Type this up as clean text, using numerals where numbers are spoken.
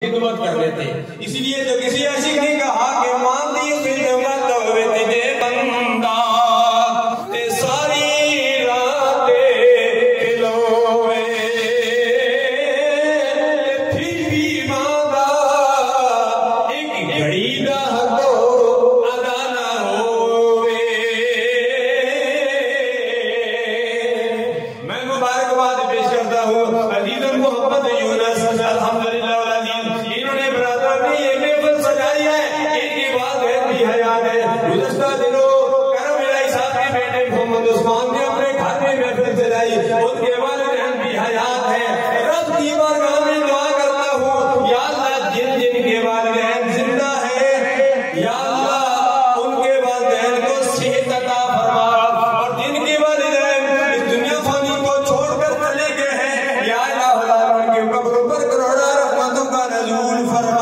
खिदमत कर लेते। इसलिए जो किसी आशिक ने कहा कि मांदी खिदमत तेरे बंदा ते सारी रातें खिलोवे फिर भी मांदा एक घड़ी दा हको अदा ना होवे। मैं मुबारकबाद पेश करता हूँ अजीज़ मोहम्मद यूनुस अल्हम्दुलिल्लाह गुज़श्ता दिनों करम इलाही साहब के बेटे मोहम्मद उस्मान ने अपने घर में महफिल सजाई। उनके वालिदैन भी हयात है। रब की बारगाह में दुआ करता हूँ या अल्लाह जिन जिन के वालिदैन जिंदा है या अल्लाह उनके वालिदैन को सेहत अता फरमा और जिनके वालिदैन इस दुनिया फानी को छोड़कर चले गए हैं या अल्लाह उनके कब्रों पर करोड़ों रहमतों का नज़ूल फरमा।